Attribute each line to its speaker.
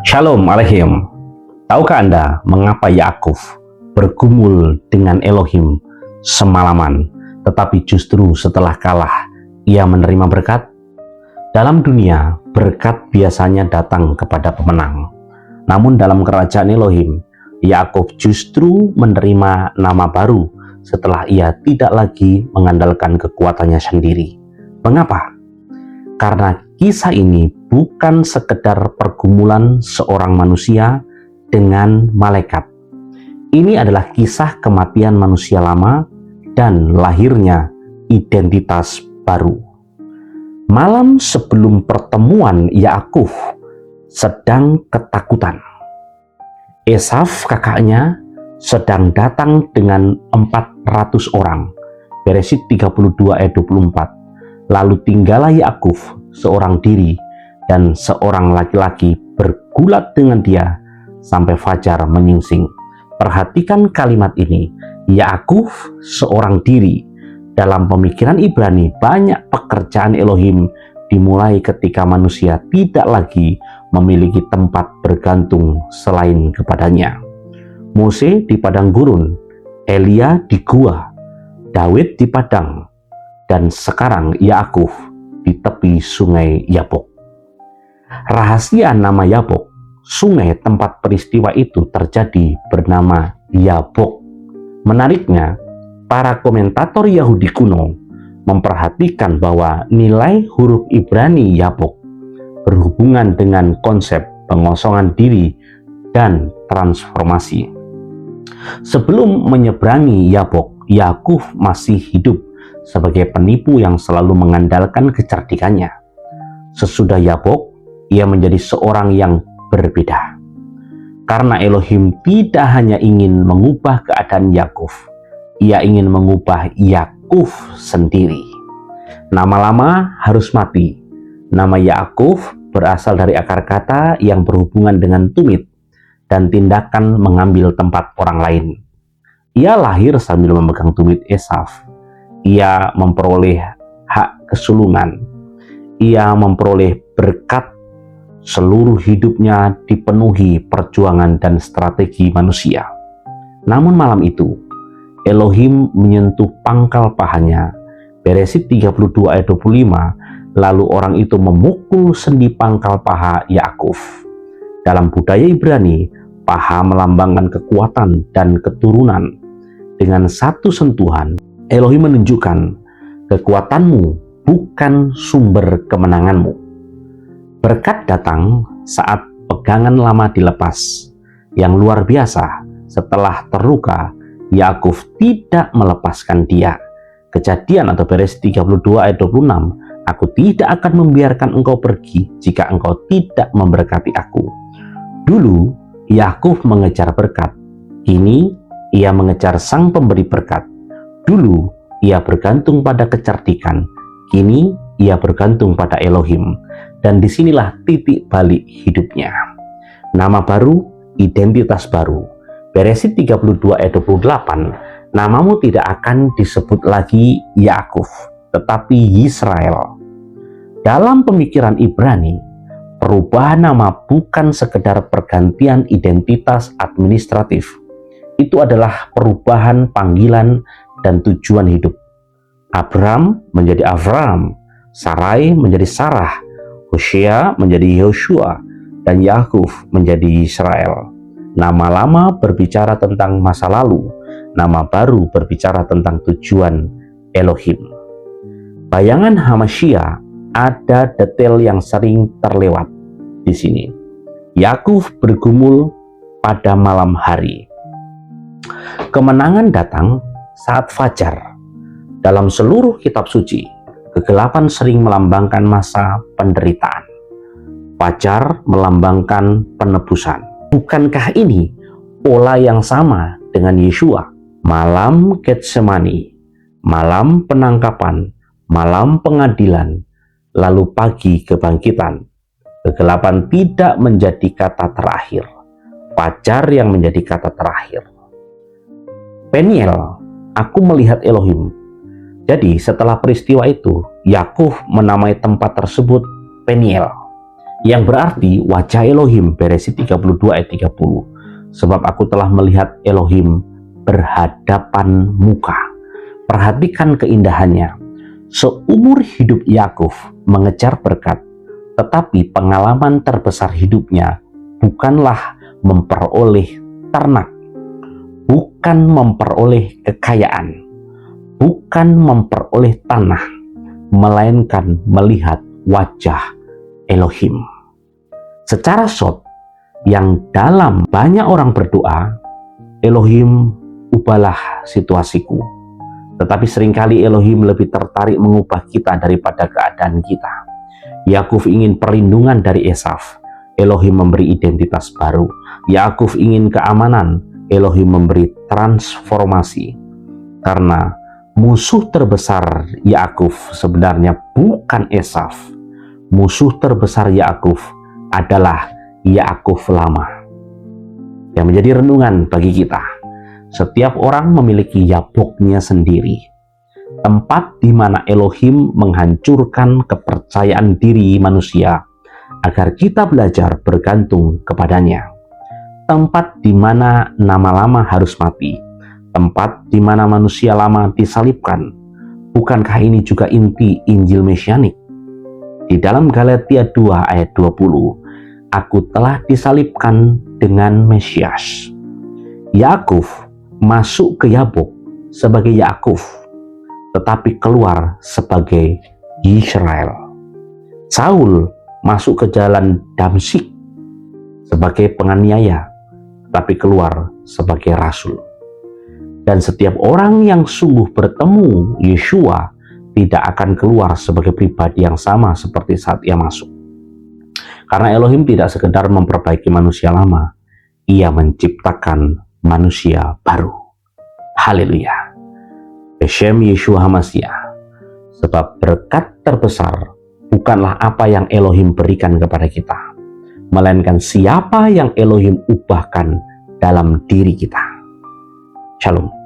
Speaker 1: Shalom Aleichem. Tahukah Anda mengapa Yakub bergumul dengan Elohim semalaman, tetapi justru setelah kalah ia menerima berkat? Dalam dunia, berkat biasanya datang kepada pemenang. Namun dalam kerajaan Elohim, Yakub justru menerima nama baru setelah ia tidak lagi mengandalkan kekuatannya sendiri. Mengapa? Karena kisah ini bukan sekedar pergumulan seorang manusia dengan malaikat. Ini adalah kisah kematian manusia lama dan lahirnya identitas baru. Malam sebelum pertemuan, Yakub sedang ketakutan. Esaf, kakaknya, sedang datang dengan 400 orang. Beresit 32 ayat 24. Lalu tinggallah Yakub seorang diri dan seorang laki-laki bergulat dengan dia sampai fajar menyingsing. Perhatikan kalimat ini, Yakub seorang diri. Dalam pemikiran Ibrani, banyak pekerjaan Elohim dimulai ketika manusia tidak lagi memiliki tempat bergantung selain kepadanya. Mose di padang gurun, Elia di gua, Daud di padang, dan sekarang Yakub di tepi sungai Yabok. Rahasia nama Yabok, sungai tempat peristiwa itu terjadi, bernama Yabok. Menariknya, para komentator Yahudi kuno memperhatikan bahwa nilai huruf Ibrani Yabok berhubungan dengan konsep pengosongan diri dan transformasi. Sebelum menyeberangi Yabok, Yakub masih hidup sebagai penipu yang selalu mengandalkan kecerdikannya. Sesudah Yabok, ia menjadi seorang yang berbeda. Karena Elohim tidak hanya ingin mengubah keadaan Yakub, ia ingin mengubah Yakub sendiri. Nama lama harus mati. Nama Yakub berasal dari akar kata yang berhubungan dengan tumit dan tindakan mengambil tempat orang lain. Ia lahir sambil memegang tumit Esaf. Ia memperoleh hak kesulungan. Ia memperoleh berkat. Seluruh hidupnya dipenuhi perjuangan dan strategi manusia. Namun malam itu, Elohim menyentuh pangkal pahanya. Beresit 32 ayat 25, lalu orang itu memukul sendi pangkal paha Yakub. Dalam budaya Ibrani, paha melambangkan kekuatan dan keturunan. Dengan satu sentuhan, Elohim menunjukkan kekuatanmu bukan sumber kemenanganmu. Berkat datang saat pegangan lama dilepas. Yang luar biasa, setelah terluka, Yakub tidak melepaskan dia. Kejadian atau Beresit 32 ayat 26, aku tidak akan membiarkan engkau pergi jika engkau tidak memberkati aku. Dulu, Yakub mengejar berkat. Kini, ia mengejar sang pemberi berkat. Dulu, ia bergantung pada kecerdikan. Kini, ia bergantung pada Elohim. Dan disinilah titik balik hidupnya. Nama baru, identitas baru. Beresit 32 ayat 28, namamu tidak akan disebut lagi Yakub, tetapi Yisrael. Dalam pemikiran Ibrani, perubahan nama bukan sekedar pergantian identitas administratif. Itu adalah perubahan panggilan dan tujuan hidup. Abram menjadi Avram, Sarai menjadi Sarah, Hosea menjadi Yoshua, dan Yakub menjadi Israel. Nama lama berbicara tentang masa lalu, nama baru berbicara tentang tujuan Elohim. Bayangan Hamashiach, ada detail yang sering terlewat di sini. Yakub bergumul pada malam hari. Kemenangan datang saat fajar. Dalam seluruh kitab suci, kegelapan sering melambangkan masa penderitaan. Fajar melambangkan penebusan. Bukankah ini pola yang sama dengan Yeshua? Malam Getsemani, malam penangkapan, malam pengadilan, lalu pagi kebangkitan. Kegelapan tidak menjadi kata terakhir. Fajar yang menjadi kata terakhir. Peniel, aku melihat Elohim. Jadi setelah peristiwa itu, Yakub menamai tempat tersebut Peniel. Yang berarti wajah Elohim, Bereshit 32 ayat 30. Sebab aku telah melihat Elohim berhadapan muka. Perhatikan keindahannya. Seumur hidup Yakub mengejar berkat, tetapi pengalaman terbesar hidupnya bukanlah memperoleh ternak, bukan memperoleh kekayaan, bukan memperoleh tanah, melainkan melihat wajah Elohim. Secara short, yang dalam banyak orang berdoa, Elohim ubahlah situasiku. Tetapi seringkali Elohim lebih tertarik mengubah kita daripada keadaan kita. Yakub ingin perlindungan dari Esaf, Elohim memberi identitas baru. Yakub ingin keamanan, Elohim memberi transformasi. Karena musuh terbesar Yakub sebenarnya bukan Esaf. Musuh terbesar Yakub adalah Yakub lama. Yang menjadi renungan bagi kita, setiap orang memiliki Yaboknya sendiri. Tempat di mana Elohim menghancurkan kepercayaan diri manusia agar kita belajar bergantung kepadanya. Tempat di mana nama lama harus mati. Tempat di mana manusia lama disalibkan. Bukankah ini juga inti Injil Mesianik? Di dalam Galatia 2 ayat 20, aku telah disalibkan dengan Mesias. Yakub masuk ke Yabok sebagai Yakub, tetapi keluar sebagai Israel. Saul masuk ke jalan Damsyik sebagai penganiaya, tetapi keluar sebagai rasul. Dan setiap orang yang sungguh bertemu Yeshua tidak akan keluar sebagai pribadi yang sama seperti saat ia masuk. Karena Elohim tidak sekedar memperbaiki manusia lama, ia menciptakan manusia baru. Haleluya. Beshem Yeshua HaMashiach. Sebab berkat terbesar bukanlah apa yang Elohim berikan kepada kita, melainkan siapa yang Elohim ubahkan dalam diri kita. Shalom.